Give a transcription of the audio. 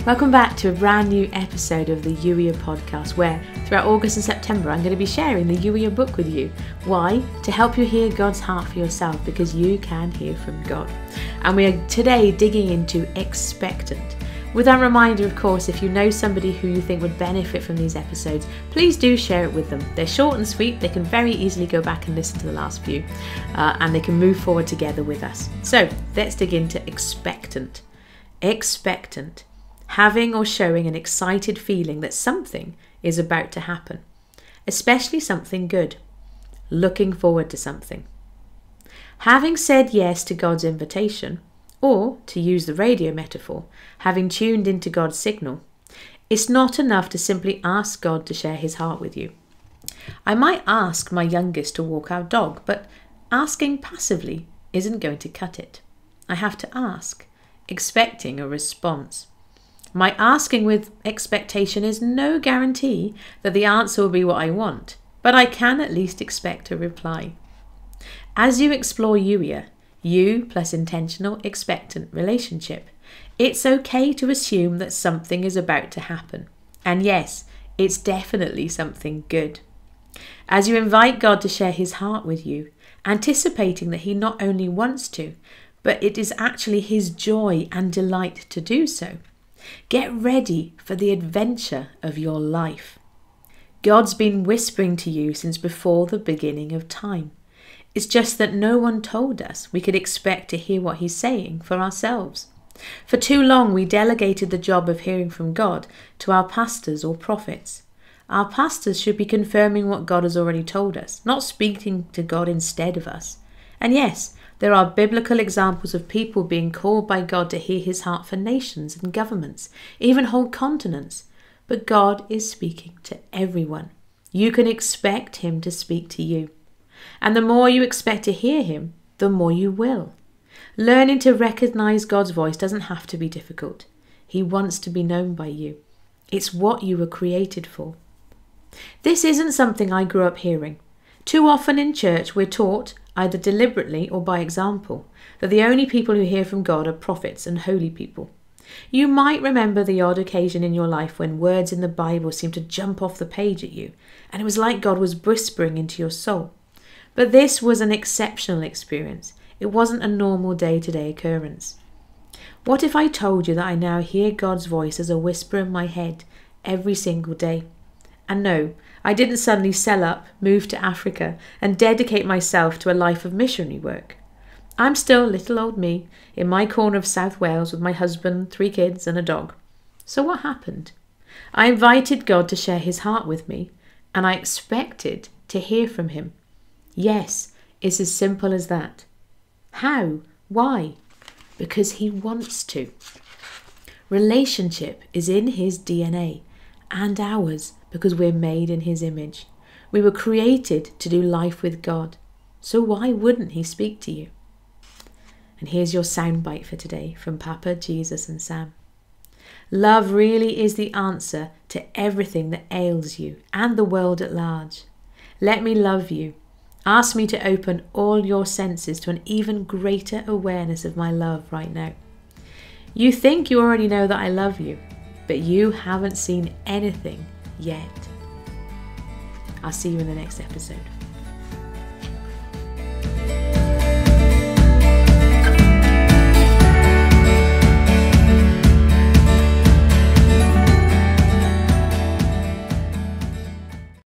Welcome back to a brand new episode of the Youier podcast, where throughout August and September I'm going to be sharing the Youier book with you. Why? To help you hear God's heart for yourself, because you can hear from God. And we are today digging into Expectant. With that reminder, of course, if you know somebody who you think would benefit from these episodes, please do share it with them. They're short and sweet. They can very easily go back and listen to the last few, and they can move forward together with us. So let's dig into Expectant. Expectant. Having or showing an excited feeling that something is about to happen, especially something good. Looking forward to something. Having said yes to God's invitation, or, to use the radio metaphor, having tuned into God's signal, it's not enough to simply ask God to share his heart with you. I might ask my youngest to walk our dog, but asking passively isn't going to cut it. I have to ask, expecting a response. My asking with expectation is no guarantee that the answer will be what I want, but I can at least expect a reply. As you explore Youier, you plus intentional expectant relationship, it's okay to assume that something is about to happen. And yes, it's definitely something good. As you invite God to share his heart with you, anticipating that he not only wants to, but it is actually his joy and delight to do so, get ready for the adventure of your life. God's been whispering to you since before the beginning of time. It's just that no one told us we could expect to hear what he's saying for ourselves. For too long we delegated the job of hearing from God to our pastors or prophets. Our pastors should be confirming what God has already told us, not speaking to God instead of us. And yes, there are biblical examples of people being called by God to hear his heart for nations and governments, even whole continents. But God is speaking to everyone. You can expect him to speak to you. And the more you expect to hear him, the more you will. Learning to recognize God's voice doesn't have to be difficult. He wants to be known by you. It's what you were created for. This isn't something I grew up hearing. Too often in church we're taught, either deliberately or by example, that the only people who hear from God are prophets and holy people. You might remember the odd occasion in your life when words in the Bible seemed to jump off the page at you, and it was like God was whispering into your soul. But this was an exceptional experience. It wasn't a normal day-to-day occurrence. What if I told you that I now hear God's voice as a whisper in my head every single day? And no, I didn't suddenly sell up, move to Africa, and dedicate myself to a life of missionary work. I'm still little old me in my corner of South Wales with my husband, 3 kids and a dog. So what happened? I invited God to share his heart with me, and I expected to hear from him. Yes, it's as simple as that. How? Why? Because he wants to. Relationship is in his DNA and ours, because we're made in his image. We were created to do life with God. So why wouldn't he speak to you? And here's your soundbite for today from Papa, Jesus and Sam. Love really is the answer to everything that ails you and the world at large. Let me love you. Ask me to open all your senses to an even greater awareness of my love right now. You think you already know that I love you, but you haven't seen anything yet. I'll see you in the next episode.